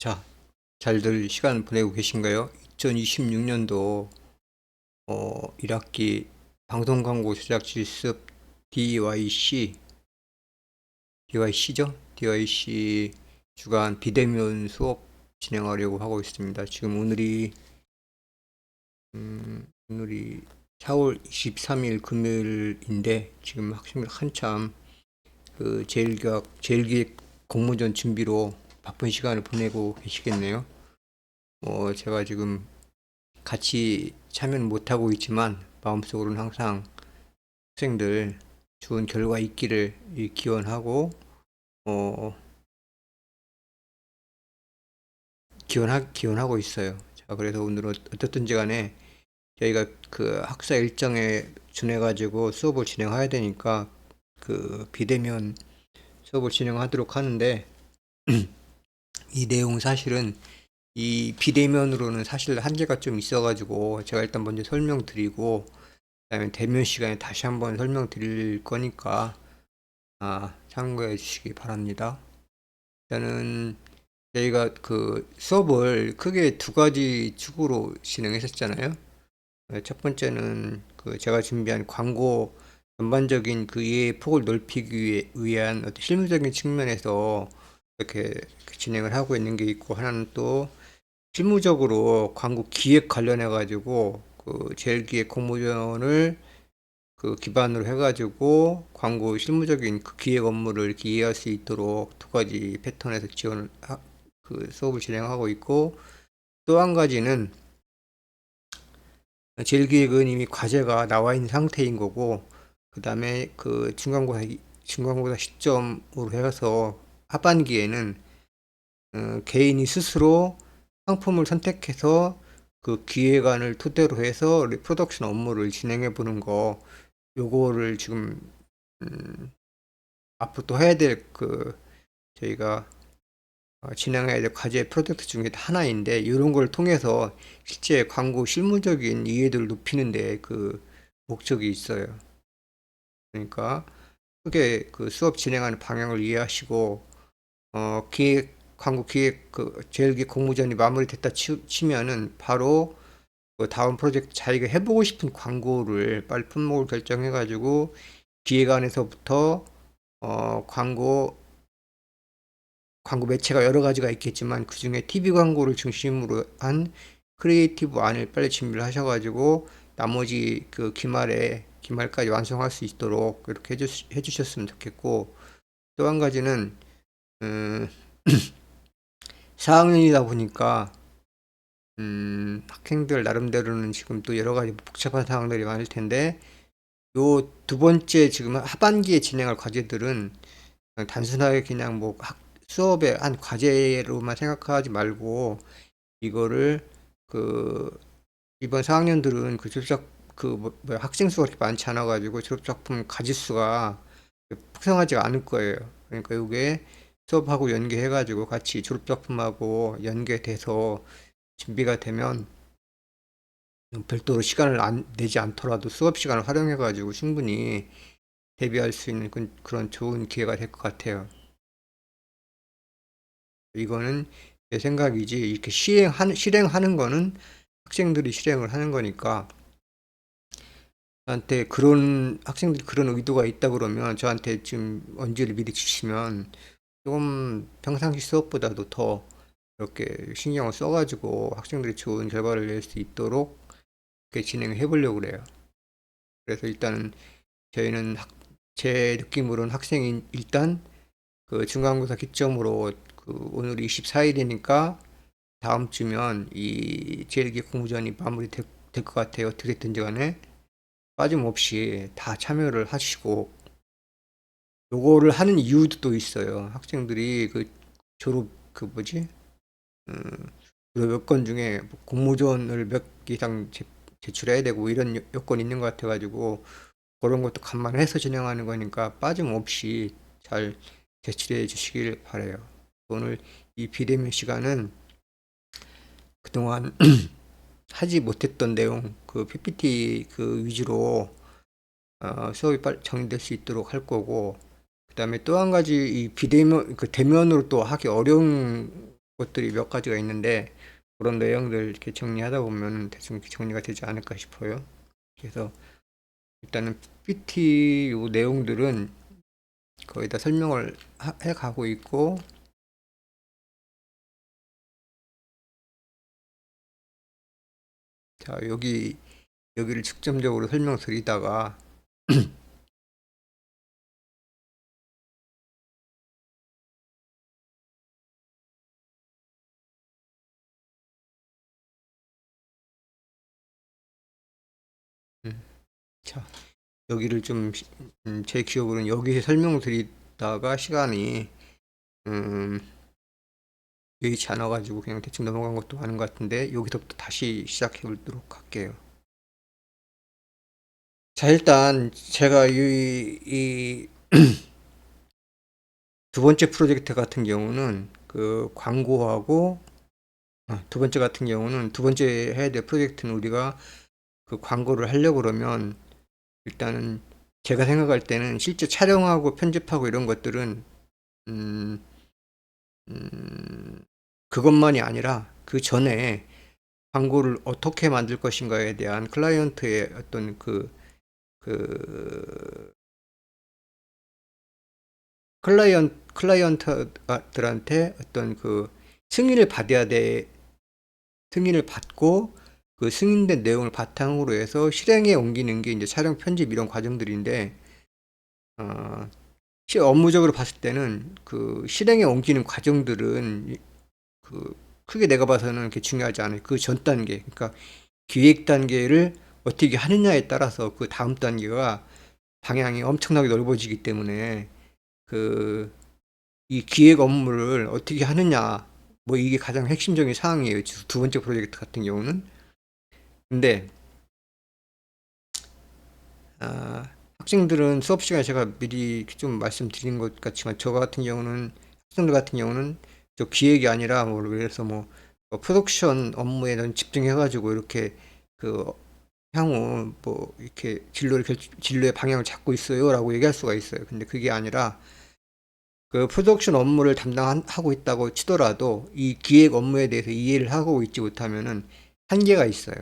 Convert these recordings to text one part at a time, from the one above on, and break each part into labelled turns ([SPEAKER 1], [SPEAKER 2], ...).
[SPEAKER 1] 자, 잘들 시간 보내고 계신가요? 2026년도 1학기 방송 광고 제작 실습 DYC죠? DYC 주간 비대면 수업 진행하려고 하고 있습니다. 지금 오늘이 4월 23일 금요일인데 지금 학생들 한참 그 제일기획 공모전 준비로 바쁜 시간을 보내고 계시겠네요. 제가 지금 같이 참여는 못하고 있지만 마음속으로는 항상 학생들 좋은 결과 있기를 기원하고 어, 기원하고 있어요. 자, 그래서 오늘은 어떻든지 간에 저희가 그 학사 일정에 준해가지고 수업을 진행해야 되니까 그 비대면 수업을 진행하도록 하는데 이 내용 사실은 이 비대면으로는 사실 한계가 좀 있어가지고 제가 일단 먼저 설명드리고 그다음에 대면 시간에 다시 한번 설명드릴 거니까 참고해 주시기 바랍니다. 일단은 저희가 그 수업을 크게 두 가지 축으로 진행했었잖아요. 첫 번째는 그 제가 준비한 광고 전반적인 그 이해의 폭을 넓히기 위한 어떤 실무적인 측면에서 이렇게 진행을 하고 있는 게 있고, 하나는 또 실무적으로 광고 기획 관련해 가지고 그 제일기획 공모전을 그 기반으로 해가지고 광고 실무적인 그 기획 업무를 이렇게 이해할 수 있도록 두 가지 패턴에서 그 수업을 진행하고 있고, 또 한 가지는 제일기획은 이미 과제가 나와 있는 상태인 거고, 그 다음에 그 중간고사 시점으로 해서 하반기에는 개인이 스스로 상품을 선택해서 그 기획안을 토대로 해서 프로덕션 업무를 진행해 보는 거, 요거를 지금 앞으로 또 해야 될 저희가 진행해야 될 과제 프로젝트 중에 하나인데, 이런 걸 통해서 실제 광고 실무적인 이해도를 높이는데 그 목적이 있어요. 그러니까 크게 그 수업 진행하는 방향을 이해하시고 광고 기획 그 제일기 공모전이 마무리됐다 치면은 바로 그 다음 프로젝트 자기가 해보고 싶은 광고를 빨리 품목을 결정해가지고 기획안에서부터 광고 매체가 여러 가지가 있겠지만 그 중에 TV 광고를 중심으로 한 크리에이티브 안을 빨리 준비를 하셔가지고 나머지 그 기말까지 완성할 수 있도록 이렇게 해주셨으면 좋겠고, 또 한 가지는 4학년이다 보니까 학생들 나름대로는 지금 또 여러 가지 복잡한 상황들이 많을 텐데, 요 두 번째 지금 하반기에 진행할 과제들은 그냥 단순하게 그냥 뭐 수업의 한 과제로만 생각하지 말고, 이거를 그 이번 4학년들은 그 학생 수가 그렇게 많지 않아 가지고 졸업작품 가짓수가 풍성하지가 않을 거예요. 그러니까 이게 수업하고 연계해 가지고 같이 졸업작품하고 연계돼서 준비가 되면 별도로 시간을 내지 않더라도 수업 시간을 활용해 가지고 충분히 대비할 수 있는 그런 좋은 기회가 될 것 같아요. 이거는 내 생각이지, 이렇게 실행하는 거는 학생들이 실행을 하는 거니까, 저한테 그런 학생들이 그런 의도가 있다 그러면 저한테 지금 언지를 미리 주시면 조금 평상시 수업보다도 더 이렇게 신경을 써가지고 학생들이 좋은 결과를 낼 수 있도록 이렇게 진행을 해보려고 그래요. 그래서 일단은 저희는 제 느낌으로는 학생이 일단 그 중간고사 기점으로 그 오늘이 24일이니까 다음 주면 이 제일기 공모전이 마무리될 것 같아요. 어떻게 됐든지 간에 빠짐없이 다 참여를 하시고, 요거를 하는 이유도 또 있어요. 학생들이 그 졸업 그 뭐지 졸업 여건 중에 뭐 공모전을 몇 개 이상 제출해야 되고 이런 요건이 있는 것 같아가지고, 그런 것도 감안해서 진행하는 거니까 빠짐없이 잘 제출해 주시길 바래요. 오늘 이 비대면 시간은 그동안 하지 못했던 내용 그 PPT 그 위주로 수업이 빨리 정리될 수 있도록 할 거고, 그 다음에 또 한 가지 이 비대면 그 대면으로 또 하기 어려운 것들이 몇 가지가 있는데 그런 내용들 이렇게 정리하다 보면 대충 정리가 되지 않을까 싶어요. 그래서 일단은 PPT 요 내용들은 거의 다 설명을 해 가고 있고, 자, 여기를 중점적으로 설명드리다가 음, 자, 여기를 좀 제 기억으로는 여기에 설명을 드리다가 시간이 음, 여의치 않아 가지고 그냥 대충 넘어간 것도 많은 것 같은데, 여기서부터 다시 시작해 보도록 할게요. 자, 일단 제가 이 두 번째 프로젝트 같은 경우는 그 광고하고, 두 번째 같은 경우는 두 번째 해야 될 프로젝트는 우리가 그 광고를 하려고 그러면 일단은 제가 생각할 때는 실제 촬영하고 편집하고 이런 것들은 음, 음, 그것만이 아니라 그 전에 광고를 어떻게 만들 것인가에 대한 클라이언트의 어떤 그 클라이언트들한테 어떤 그 승인을 받아야 돼. 승인을 받고 그 승인된 내용을 바탕으로 해서 실행에 옮기는 게 이제 촬영 편집 이런 과정들인데, 어, 업무적으로 봤을 때는 그 실행에 옮기는 과정들은 그 크게 내가 봐서는 그렇게 중요하지 않아요. 그 전 단계, 그러니까 기획 단계를 어떻게 하느냐에 따라서 그 다음 단계가 방향이 엄청나게 넓어지기 때문에 그 이 기획 업무를 어떻게 하느냐, 뭐 이게 가장 핵심적인 사항이에요. 두 번째 프로젝트 같은 경우는. 근데 학생들은 수업 시간에 제가 미리 좀 말씀드린 것 같지만, 저 같은 경우는, 학생들 같은 경우는 저 기획이 아니라 뭐 그래서 뭐 프로덕션 업무에 집중해가지고 이렇게 그 향후 뭐 이렇게 진로의 방향을 잡고 있어요라고 얘기할 수가 있어요. 근데 그게 아니라 그 프로덕션 업무를 담당하고 있다고 치더라도 이 기획 업무에 대해서 이해를 하고 있지 못하면은 한계가 있어요.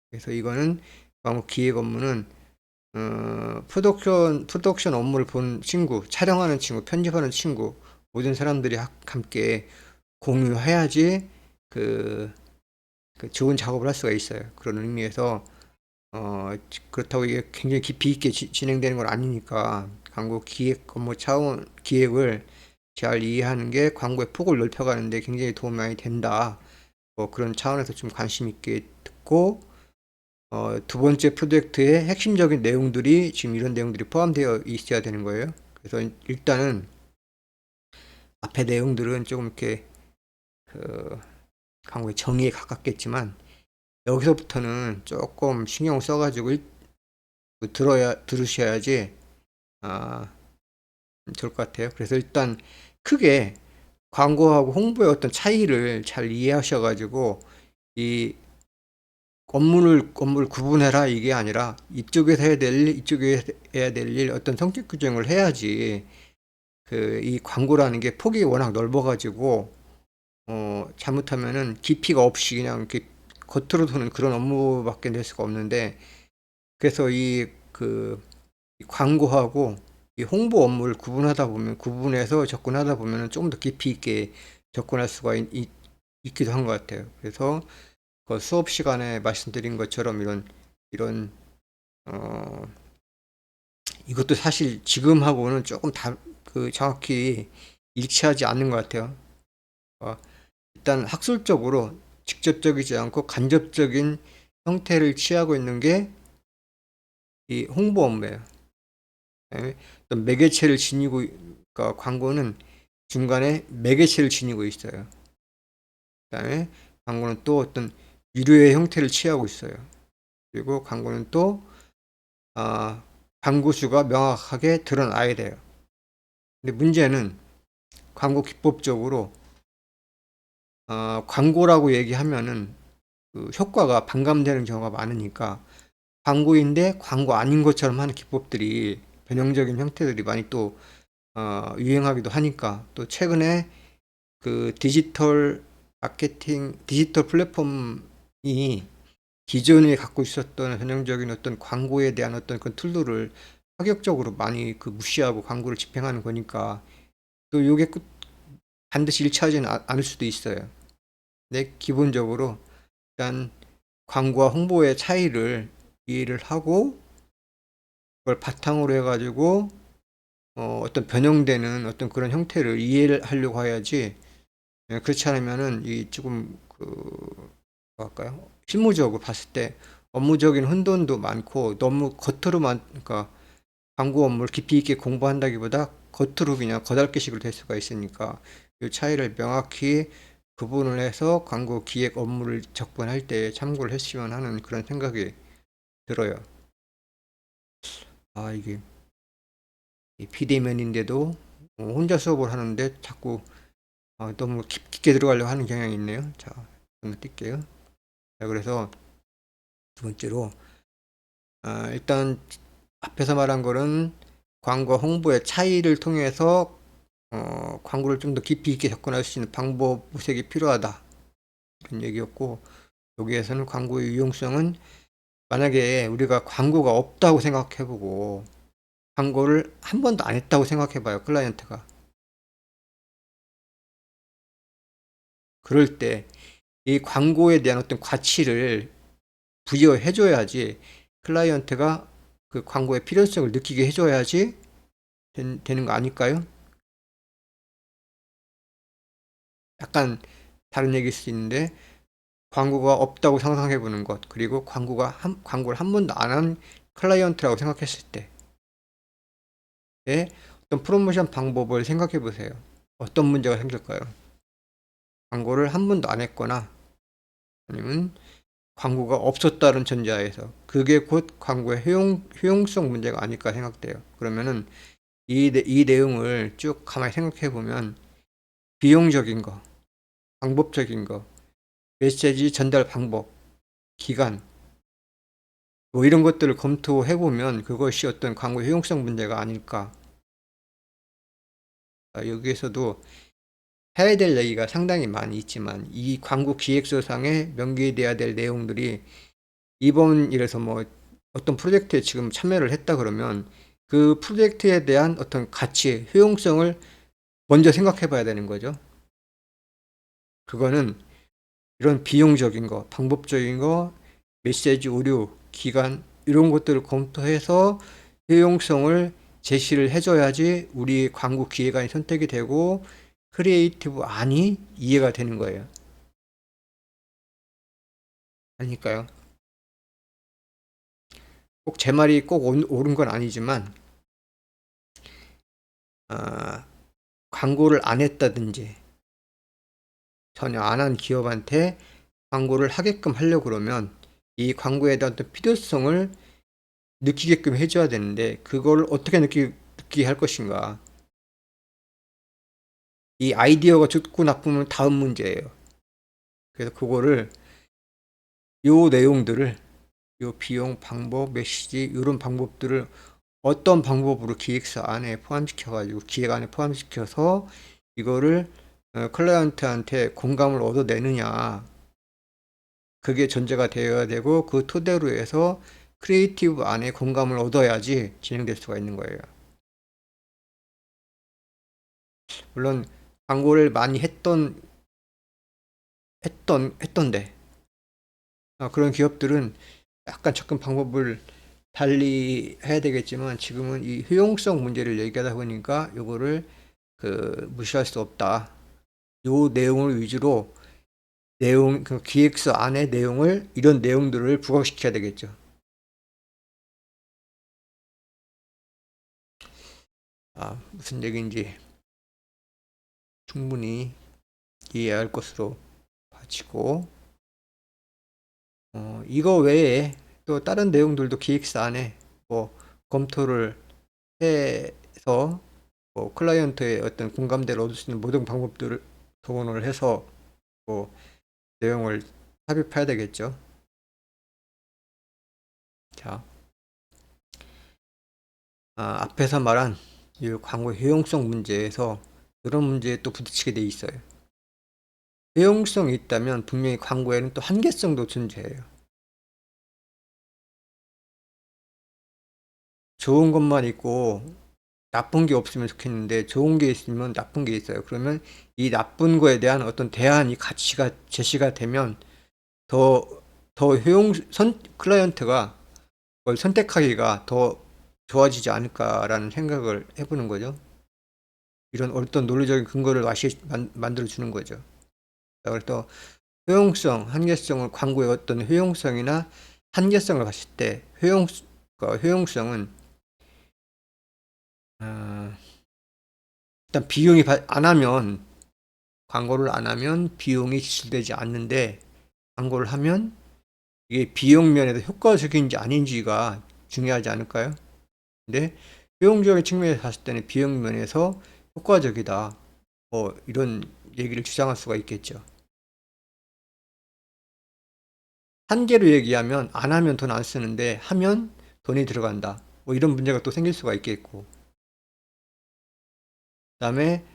[SPEAKER 1] 그래서 이거는 기획 업무는 프로덕션 업무를 본 친구, 촬영하는 친구, 편집하는 친구, 모든 사람들이 함께 공유해야지 그, 그 좋은 작업을 할 수가 있어요. 그런 의미에서 그렇다고 이게 굉장히 깊이 있게 진행되는 건 아니니까 광고 기획 업무 차원 기획을 잘 이해하는 게 광고의 폭을 넓혀가는데 굉장히 도움이 많이 된다. 뭐 그런 차원에서 좀 관심 있게 듣고, 두 번째 프로젝트의 핵심적인 내용들이 지금 이런 내용들이 포함되어 있어야 되는 거예요. 그래서 일단은 앞에 내용들은 조금 이렇게 그 광고의 정의에 가깝겠지만, 여기서부터는 조금 신경 써가지고 들으셔야지 아, 좋을 것 같아요. 그래서 일단 크게 광고하고 홍보의 어떤 차이를 잘 이해하셔가지고 이 업무를 구분해라 이게 아니라 이쪽에서 해야 될 일, 이쪽에서 해야 될 일, 어떤 성격 규정을 해야지 그 이 광고라는 게 폭이 워낙 넓어가지고 잘못하면은 깊이가 없이 그냥 이렇게 겉으로 도는 그런 업무밖에 낼 수가 없는데, 그래서 이 광고하고 이 홍보 업무를 구분해서 접근하다 보면은 조금 더 깊이 있게 접근할 수가 있기도 한 것 같아요. 그래서 그 수업 시간에 말씀드린 것처럼 이런 어 이것도 사실 지금하고는 조금 정확히 일치하지 않는 것 같아요. 어, 일단 학술적으로 직접적이지 않고 간접적인 형태를 취하고 있는 게 이 홍보 업무예요. 예, 어떤 매개체를 지니고, 그러니까 광고는 중간에 매개체를 지니고 있어요. 그다음에 광고는 또 어떤 유료의 형태를 취하고 있어요. 그리고 광고는 또 광고 수가 명확하게 드러나야 돼요. 근데 문제는 광고 기법적으로 광고라고 얘기하면은 그 효과가 반감되는 경우가 많으니까 광고인데 광고 아닌 것처럼 하는 기법들이, 변형적인 형태들이 많이 또 유행하기도 하니까, 또 최근에 그 디지털 마케팅, 디지털 플랫폼이 기존에 갖고 있었던 전형적인 어떤 광고에 대한 어떤 그 툴들을 파격적으로 많이 그 무시하고 광고를 집행하는 거니까 또 요게 반드시 일치하지는 않을 수도 있어요. 근데 기본적으로 일단 광고와 홍보의 차이를 이해를 하고 그걸 바탕으로 해가지고 어떤 변형되는 어떤 그런 형태를 이해를 하려고 해야지. 그렇지 않으면은 이 조금 뭐랄까요, 실무적으로 봤을 때 업무적인 혼돈도 많고 너무 겉으로만, 그러니까 광고 업무를 깊이 있게 공부한다기보다 겉으로 그냥 거달기식으로 될 수가 있으니까 이 차이를 명확히 구분을 해서 광고 기획 업무를 접근할 때 참고를 했으면 하는 그런 생각이 들어요. 아, 이게 비대면인데도 혼자 수업을 하는데 자꾸 너무 깊게 들어가려고 하는 경향이 있네요. 자, 한번 뛸게요. 자, 그래서 두 번째로 일단 앞에서 말한 거는 광고 홍보의 차이를 통해서 광고를 좀 더 깊이 있게 접근할 수 있는 방법 모색이 필요하다, 이런 얘기였고, 여기에서는 광고의 유용성은 만약에 우리가 광고가 없다고 생각해보고 광고를 한 번도 안 했다고 생각해봐요, 클라이언트가. 그럴 때 이 광고에 대한 어떤 가치를 부여해줘야지, 클라이언트가 그 광고의 필요성을 느끼게 해줘야지 되는 거 아닐까요? 약간 다른 얘기일 수 있는데, 광고가 없다고 상상해 보는 것, 그리고 광고를 한 번도 안 한 클라이언트라고 생각했을 때의 어떤 프로모션 방법을 생각해 보세요. 어떤 문제가 생길까요? 광고를 한 번도 안 했거나 아니면 광고가 없었다는 전제하에서 그게 곧 광고의 효용성 문제가 아닐까 생각돼요. 그러면은 이 내용을 쭉 가만히 생각해 보면 비용적인 거, 방법적인 거, 메시지 전달 방법, 기간, 뭐 이런 것들을 검토해 보면 그것이 어떤 광고 효용성 문제가 아닐까. 여기에서도 해야 될 얘기가 상당히 많이 있지만 이 광고 기획서상에 명기돼야 될 내용들이, 이번 일에서 뭐 어떤 프로젝트에 지금 참여를 했다 그러면 그 프로젝트에 대한 어떤 가치, 효용성을 먼저 생각해 봐야 되는 거죠. 그거는 이런 비용적인 거, 방법적인 거, 메시지 오류, 기간, 이런 것들을 검토해서 효용성을 제시를 해줘야지 우리 광고 기획안이 선택이 되고 크리에이티브 안이 이해가 되는 거예요. 아니까요. 꼭 제 말이 꼭 옳은 건 아니지만, 아, 광고를 안 했다든지 전혀 안 한 기업한테 광고를 하게끔 하려고 그러면 이 광고에 대한 어떤 필요성을 느끼게끔 해줘야 되는데 그걸 어떻게 느끼게 할 것인가. 이 아이디어가 좋고 나쁘면 다음 문제예요. 그래서 그거를, 요 내용들을, 요 비용, 방법, 메시지, 이런 방법들을 어떤 방법으로 기획서 안에 포함시켜가지고 기획 안에 포함시켜서 이거를 클라이언트한테 공감을 얻어내느냐, 그게 전제가 되어야 되고 그 토대로 해서 크리에이티브 안에 공감을 얻어야지 진행될 수가 있는 거예요. 물론 광고를 많이 했던데 그런 기업들은 약간 접근 방법을 달리 해야 되겠지만 지금은 이 효용성 문제를 얘기하다 보니까 요거를 무시할 수 없다. 요 내용을 위주로 그 기획서 안에 내용을, 이런 내용들을 부각시켜야 되겠죠. 무슨 얘기인지 충분히 이해할 것으로 봐지고, 이거 외에 또 다른 내용들도 기획서 안에 뭐 검토를 해서 뭐 클라이언트의 어떤 공감대를 얻을 수 있는 모든 방법들을 동원을 해서 뭐 내용을 삽입해야 되겠죠. 자, 앞에서 말한 이 광고 효용성 문제에서 이런 문제에 또 부딪히게 돼 있어요. 효용성이 있다면 분명히 광고에는 또 한계성도 존재해요. 좋은 것만 있고 나쁜 게 없으면 좋겠는데 좋은 게 있으면 나쁜 게 있어요. 그러면 이 나쁜 거에 대한 어떤 대안이 가치가 제시가 되면 더, 클라이언트가 그걸 선택하기가 더 좋아지지 않을까라는 생각을 해보는 거죠. 이런 어떤 논리적인 근거를 만들어 주는 거죠. 그래서 효용성, 한계성을 광고의 어떤 효용성이나 한계성을 봤을 때 효용성은 일단 비용이 안 하면 광고를 안 하면 비용이 지출되지 않는데 광고를 하면 이게 비용 면에서 효과적인지 아닌지가 중요하지 않을까요? 근데 효용적인 측면에서 봤을 때는 비용 면에서 효과적이다. 뭐 이런 얘기를 주장할 수가 있겠죠. 한계로 얘기하면 안 하면 돈 안 쓰는데 하면 돈이 들어간다. 뭐 이런 문제가 또 생길 수가 있겠고. 그다음에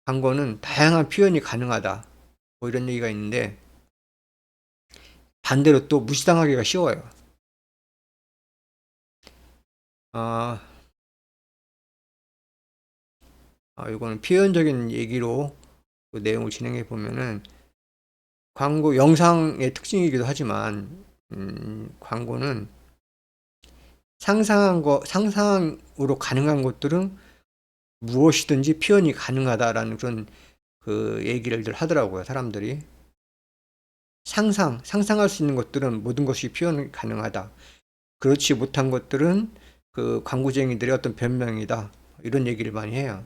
[SPEAKER 1] 광고는 다양한 표현이 가능하다. 뭐 이런 얘기가 있는데 반대로 또 무시당하기가 쉬워요. 아, 이거는 표현적인 얘기로 그 내용을 진행해 보면은 광고 영상의 특징이기도 하지만 광고는 상상으로 가능한 것들은 무엇이든지 표현이 가능하다라는 그런 그 얘기를 늘 하더라고요, 사람들이. 상상할 수 있는 것들은 모든 것이 표현 가능하다. 그렇지 못한 것들은 그 광고쟁이들의 어떤 변명이다. 이런 얘기를 많이 해요.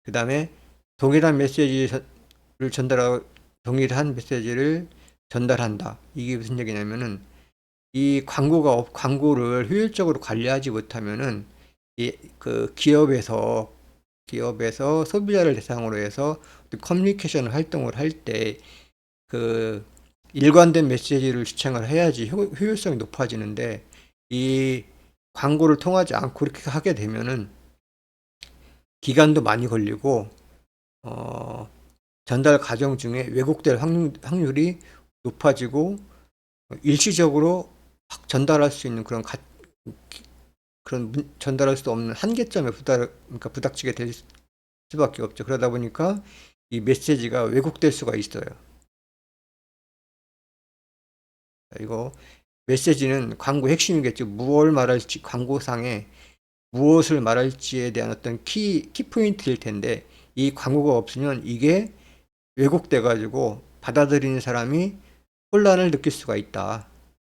[SPEAKER 1] 그 다음에 동일한 메시지를 동일한 메시지를 전달한다. 이게 무슨 얘기냐면은 이 광고를 효율적으로 관리하지 못하면은 그 기업에서 소비자를 대상으로 해서 커뮤니케이션 활동을 할 때 그 일관된 메시지를 주창을 해야지 효율성이 높아지는데 이 광고를 통하지 않고 그렇게 하게 되면은 기간도 많이 걸리고 어, 전달 과정 중에 왜곡될 확률이 높아지고 일시적으로 확 전달할 수 있는 그런 전달할 수 없는 한계점에 그러니까 부닥치게 될 수밖에 없죠. 그러다 보니까 이 메시지가 왜곡될 수가 있어요. 이거 메시지는 광고 핵심이겠죠. 광고상에 무엇을 말할지에 대한 어떤 키포인트일 텐데 이 광고가 없으면 이게 왜곡돼 가지고 받아들이는 사람이 혼란을 느낄 수가 있다.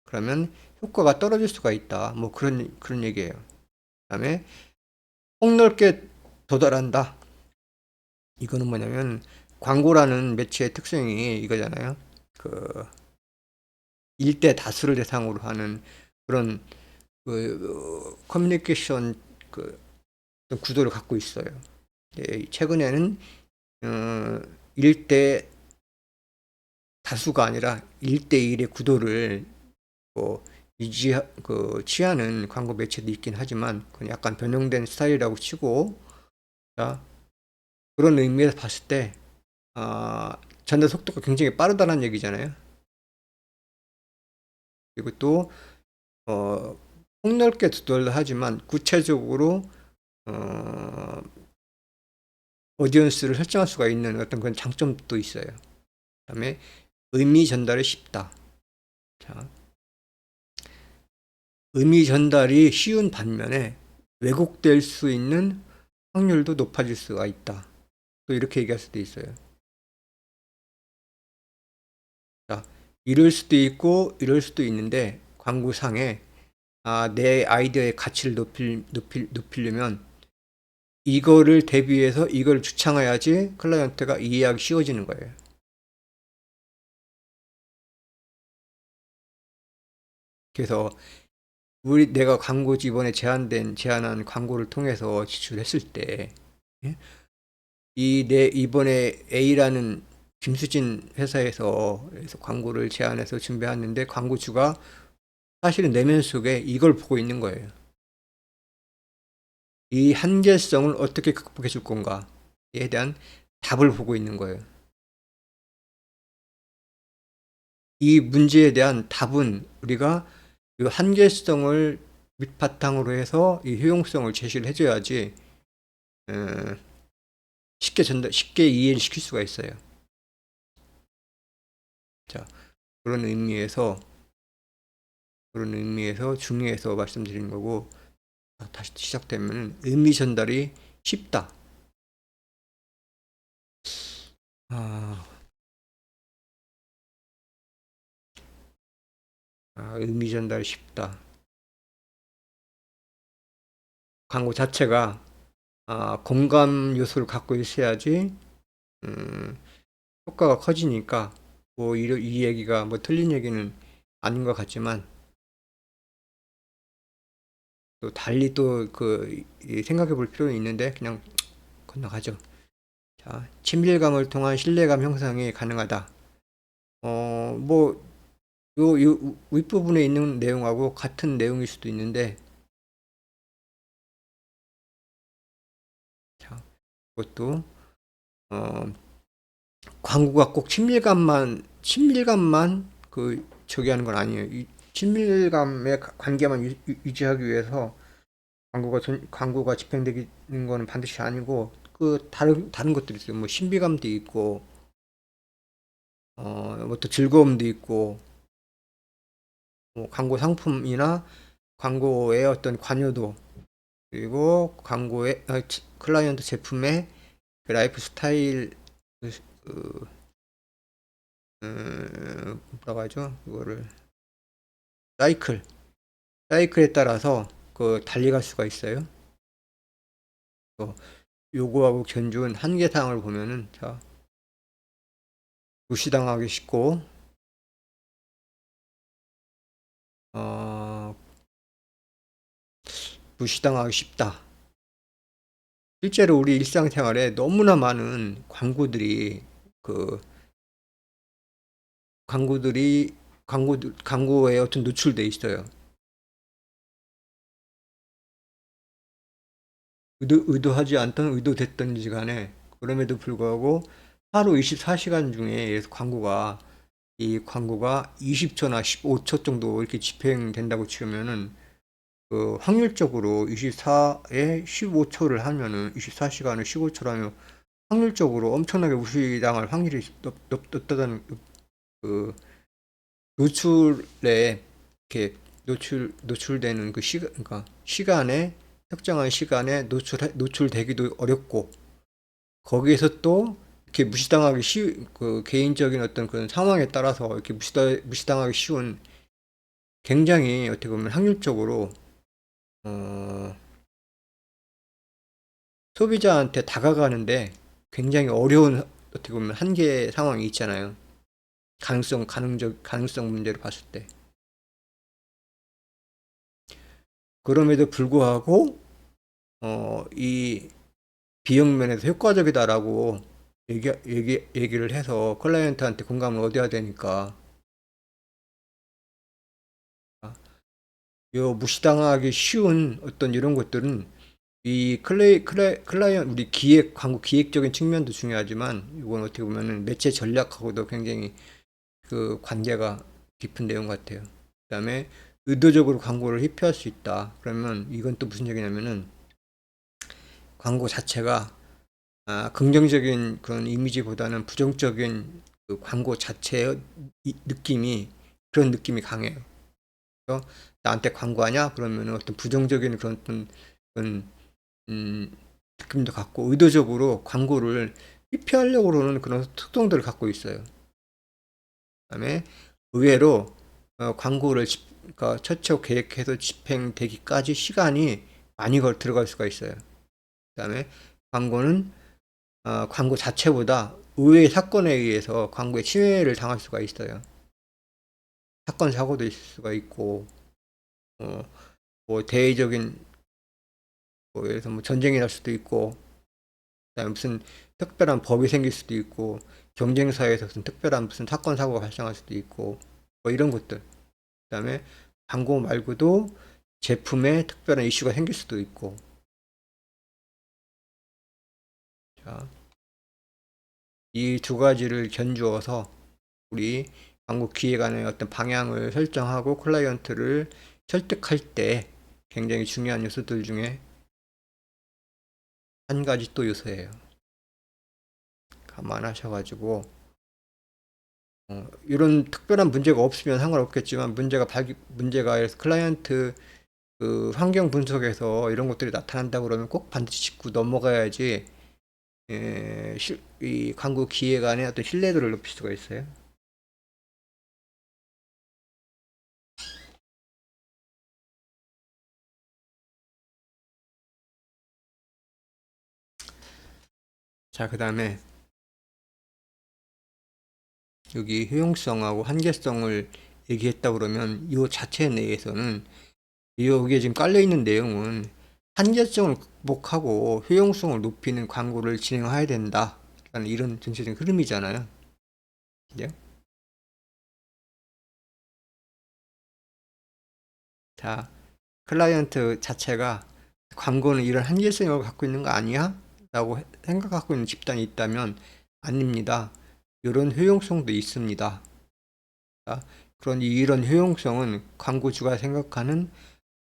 [SPEAKER 1] 그러면 효과가 떨어질 수가 있다. 뭐 그런 얘기예요. 그다음에 폭넓게 도달한다. 이거는 뭐냐면 광고라는 매체의 특성이 이거잖아요. 그 일대 다수를 대상으로 하는 그런 커뮤니케이션 그 구도를 갖고 있어요. 최근에는 어, 일대 다수가 아니라 1대1의 구도를 뭐 취하는 광고 매체도 있긴 하지만 그건 약간 변형된 스타일이라고 치고 자, 그런 의미에서 봤을 때 전달 속도가 굉장히 빠르다는 얘기잖아요. 그리고 또 폭넓게 두덜 하지만 구체적으로 어, 오디언스를 설정할 수가 있는 어떤 그런 장점도 있어요. 그다음에 의미 전달이 쉽다. 자, 의미 전달이 쉬운 반면에 왜곡될 수 있는 확률도 높아질 수가 있다. 또 이렇게 얘기할 수도 있어요. 자, 이럴 수도 있고 이럴 수도 있는데 광고상에 내 아이디어의 가치를 높이려면 이거를 대비해서 이걸 주창해야지 클라이언트가 이해하기 쉬워지는 거예요. 그래서 내가 광고주 이번에 제안한 광고를 통해서 지출했을 때, 예? 이번에 A라는 김수진 회사에서 광고를 제안해서 준비했는데 광고주가 사실은 내면 속에 이걸 보고 있는 거예요. 이 한계성을 어떻게 극복해 줄 건가에 대한 답을 보고 있는 거예요. 이 문제에 대한 답은 우리가 이 한계성을 밑바탕으로 해서 이 효용성을 제시를 해줘야지 어, 쉽게 이해를 시킬 수가 있어요. 자, 그런 의미에서 중요해서 말씀드리는 거고, 다시 시작되면 의미 전달이 쉽다. 아, 의미 전달이 쉽다. 광고 자체가 공감 요소를 갖고 있어야지 음, 효과가 커지니까 뭐 이 얘기가 뭐 틀린 얘기는 아닌 것 같지만 또 달리 또 그 생각해 볼 필요는 있는데 그냥 건너가죠. 자, 친밀감을 통한 신뢰감 형성이 가능하다. 뭐 요 윗부분에 있는 내용하고 같은 내용일 수도 있는데, 자, 그것도 어, 광고가 꼭 친밀감만 저기 하는 건 아니에요. 이 친밀감의 관계만 유지하기 위해서 광고가 집행되는 거는 반드시 아니고, 그 다른 것들이 있어요. 뭐 신비감도 있고, 뭐 또 즐거움도 있고, 뭐 광고 상품이나 광고의 어떤 관여도, 그리고 클라이언트 제품의 그 라이프 스타일, 그, 그, 뭐라고 하죠? 그거를 사이클, 사이클에 따라서 그 달리갈 수가 있어요. 요거하고 견준 한계사항을 보면은, 자, 무시당하기 쉽고, 어, 무시당하기 쉽다. 실제로 우리 일상생활에 너무나 많은 그 광고에 어떤 노출돼 있어요. 의도하지 않던 의도됐던지 간에, 그럼에도 불구하고 하루 24시간 중에 이 광고가 20초나 15초 정도 이렇게 집행된다고 치면은, 그 확률적으로 24에 15초를 하면은, 24시간을 15초를 하면 확률적으로 엄청나게 무시당할 확률이 높다는, 그 노출에 이렇게 노출되는 그 그러니까 특정한 시간에 노출되기도 어렵고, 거기에서 또 이렇게 그 개인적인 어떤 그런 상황에 따라서 이렇게 무시당하기 쉬운, 굉장히 어떻게 보면 확률적으로 어, 소비자한테 다가가는데 굉장히 어려운, 어떻게 보면 한계 상황이 있잖아요. 가능성 문제로 봤을 때. 그럼에도 불구하고 이 비용 면에서 효과적이다라고 얘기를 해서 클라이언트한테 공감을 얻어야 되니까, 요 무시당하기 쉬운 어떤 이런 것들은 이 클라이언트, 우리 광고 기획적인 측면도 중요하지만, 이건 어떻게 보면은 매체 전략하고도 굉장히 그 관계가 깊은 내용 같아요. 그다음에 의도적으로 광고를 회피할 수 있다. 그러면 이건 또 무슨 얘기냐면은, 광고 자체가 긍정적인 그런 이미지보다는 부정적인 그 광고 자체의 그런 느낌이 강해요. 그래서 나한테 광고하냐? 그러면 어떤 부정적인 그런 느낌도 갖고, 의도적으로 광고를 회피하려고 그러는 그런 특성들을 갖고 있어요. 그다음에 의외로 그러니까 처처 계획해서 집행되기까지 시간이 많이 들어갈 수가 있어요. 그다음에 광고는 광고 자체보다 의외의 사건에 의해서 광고에 침해를 당할 수가 있어요. 사건 사고도 있을 수가 있고, 어, 뭐 대외적인, 뭐 예를 들어서 뭐 전쟁이 날 수도 있고, 그다음에 무슨 특별한 법이 생길 수도 있고, 경쟁사에서 무슨 특별한 무슨 사건 사고가 발생할 수도 있고, 뭐 이런 것들. 그다음에 광고 말고도 제품에 특별한 이슈가 생길 수도 있고. 자, 이 두 가지를 견주어서 우리 광고 기획안의 어떤 방향을 설정하고 클라이언트를 설득할 때 굉장히 중요한 요소들 중에 한 가지 또 요소예요. 감안하셔가지고 이런 특별한 문제가 없으면 상관없겠지만 문제가 클라이언트 그 환경 분석에서 이런 것들이 나타난다 그러면 꼭 반드시 짚고 넘어가야지 이 광고 기획안의 어떤 신뢰도를 높일 수가 있어요. 자, 그 다음에 여기 효용성하고 한계성을 얘기했다 그러면 이 자체 내에서는 여기에 지금 깔려 있는 내용은 한계성을 극복하고 효용성을 높이는 광고를 진행해야 된다 라는 이런 전체적인 흐름이잖아요. 그죠? 자, 클라이언트 자체가 광고는 이런 한계성을 갖고 있는 거 아니야? 라고 생각하고 있는 집단이 있다면 아닙니다. 이런 효용성도 있습니다. 자, 그런 이런 효용성은 광고주가 생각하는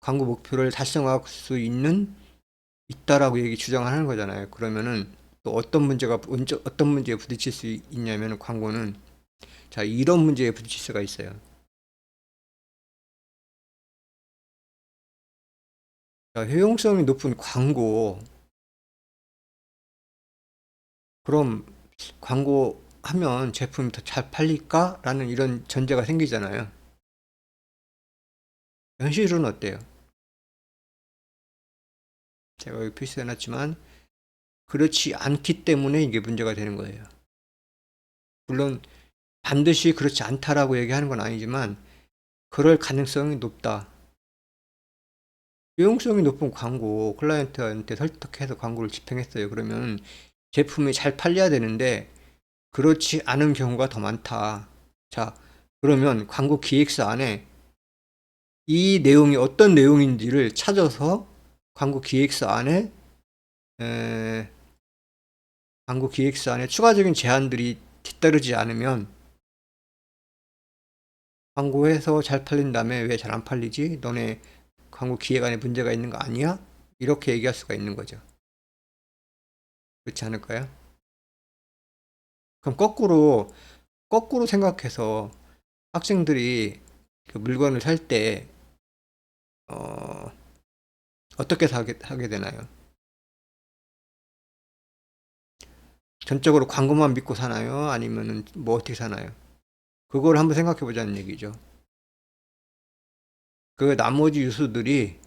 [SPEAKER 1] 광고 목표를 달성할 수 있다라고 주장하는 거잖아요. 그러면은 또 어떤 문제에 부딪힐 수 있냐면 광고는 자, 이런 문제에 부딪힐 수가 있어요. 자, 효용성이 높은 광고, 그럼 광고하면 제품이 더 잘 팔릴까? 라는 이런 전제가 생기잖아요. 현실은 어때요? 제가 여기 표시해놨지만 그렇지 않기 때문에 이게 문제가 되는 거예요. 물론 반드시 그렇지 않다라고 얘기하는 건 아니지만 그럴 가능성이 높다. 효용성이 높은 광고, 클라이언트한테 설득해서 광고를 집행했어요. 그러면 제품이 잘 팔려야 되는데 그렇지 않은 경우가 더 많다. 자, 그러면 광고 기획서 안에 이 내용이 어떤 내용인지를 찾아서 광고 기획서 안에 에, 광고 기획서 안에 추가적인 제한들이 뒤따르지 않으면 광고해서 잘 팔린 다음에 왜 잘 안 팔리지? 너네 광고 기획안에 문제가 있는 거 아니야? 이렇게 얘기할 수가 있는 거죠. 그렇지 않을까요? 그럼 거꾸로 생각해서 학생들이 그 물건을 살 때, 어떻게 하게 되나요? 전적으로 광고만 믿고 사나요? 아니면은 뭐 어떻게 사나요? 그걸 한번 생각해 보자는 얘기죠. 그 나머지 요소들이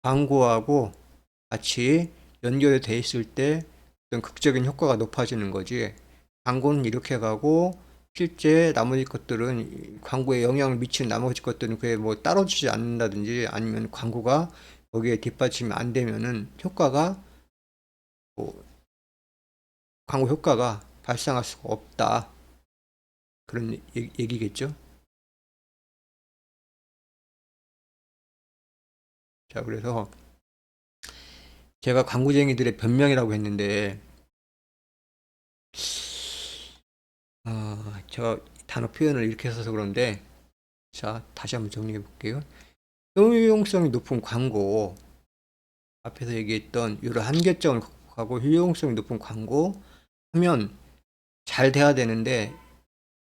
[SPEAKER 1] 광고하고 같이 연결이 돼 있을 때 어떤 극적인 효과가 높아지는 거지. 광고는 이렇게 가고 실제 나머지 것들은 광고에 영향을 미치는 나머지 것들은 그게 뭐 따라주지 않는다든지 아니면 광고가 거기에 뒷받침이 안 되면은 효과가 뭐 광고 효과가 발생할 수가 없다. 그런 얘기겠죠. 자, 그래서 제가 광고쟁이들의 변명이라고 했는데 제가 단어 표현을 이렇게 써서 그런데 자, 다시 한번 정리해 볼게요. 효용성이 높은 광고, 앞에서 얘기했던 이런 한계점을 극복하고 효용성이 높은 광고 하면 잘 돼야 되는데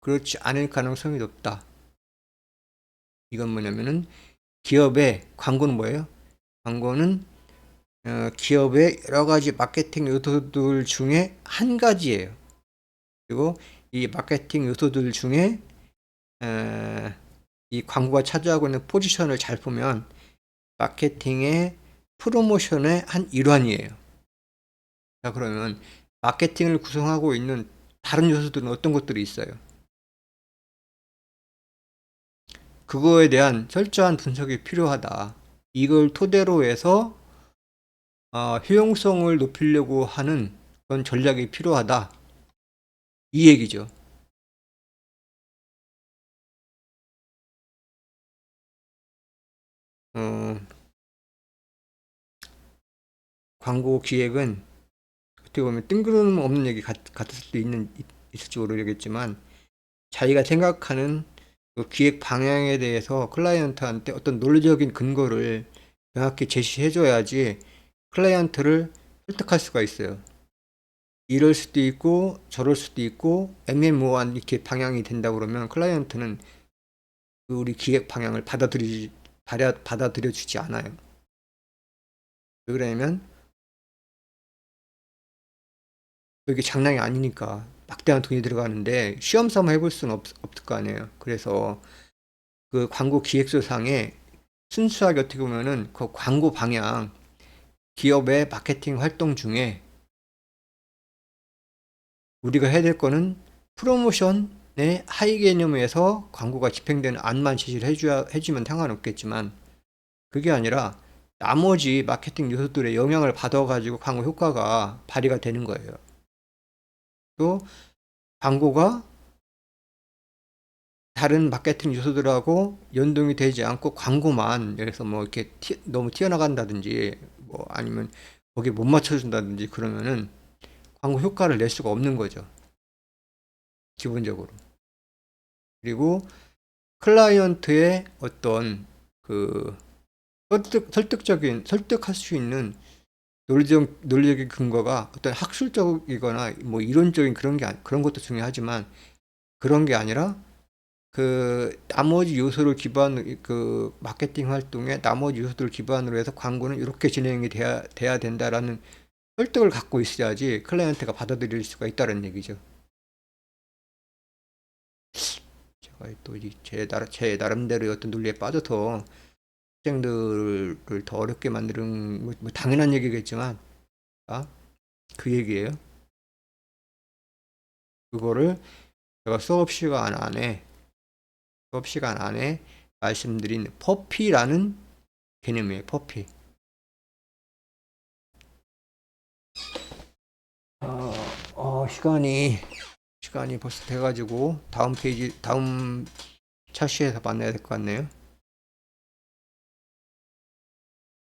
[SPEAKER 1] 그렇지 않을 가능성이 높다. 이건 뭐냐면은 기업의 광고는 뭐예요? 광고는 기업의 여러 가지 마케팅 요소들 중에 한 가지예요. 그리고 이 마케팅 요소들 중에 이 광고가 차지하고 있는 포지션을 잘 보면 마케팅의 프로모션의 한 일환이에요. 자, 그러면 마케팅을 구성하고 있는 다른 요소들은 어떤 것들이 있어요? 그거에 대한 철저한 분석이 필요하다. 이걸 토대로 해서 효용성을 높이려고 하는 그런 전략이 필요하다. 이 얘기죠. 어, 광고 기획은 어떻게 보면 뜬구름 없는 얘기 같을 수도 있을지 모르겠지만 자기가 생각하는 그 기획 방향에 대해서 클라이언트한테 어떤 논리적인 근거를 명확히 제시해줘야지 클라이언트를 설득할 수가 있어요. 이럴 수도 있고 저럴 수도 있고 애매모호한 이렇게 방향이 된다 그러면 클라이언트는 그 우리 기획 방향을 받아들여주지 않아요. 왜 그러냐면 이게 장난이 아니니까 막대한 돈이 들어가는데 시험 삼아 해볼 수는 없을 거 아니에요. 그래서 그 광고 기획서상에 순수하게 어떻게 보면은 그 광고 방향, 기업의 마케팅 활동 중에 우리가 해야 될 거는 프로모션의 하위 개념에서 광고가 집행되는 안만 제시를 해주면 상관없겠지만 그게 아니라 나머지 마케팅 요소들의 영향을 받아가지고 광고 효과가 발휘가 되는 거예요. 또 광고가 다른 마케팅 요소들하고 연동이 되지 않고 광고만 예를 들어서 뭐 이렇게 너무 튀어나간다든지 뭐 아니면 거기에 못 맞춰준다든지 그러면은 광고 효과를 낼 수가 없는 거죠. 기본적으로. 그리고 클라이언트의 어떤 그 설득할 수 있는 논리적인 근거가 어떤 학술적이거나 뭐 이론적인 그런 것도 중요하지만 그런 게 아니라 그 나머지 요소를 그 마케팅 활동의 나머지 요소들을 기반으로 해서 광고는 이렇게 진행이 돼야 된다라는 설득을 갖고 있어야지 클라이언트가 받아들일 수가 있다는 얘기죠. 제가 또 제 나름대로 어떤 논리에 빠져서 학생들을 더 어렵게 만드는 뭐 당연한 얘기겠지만 그 얘기예요. 그거를 제가 수업 시간 안에 말씀드린 퍼피라는 개념이에요. 퍼피. 시간이 벌써 돼가지고 다음 차시에서 만나야 될 것 같네요.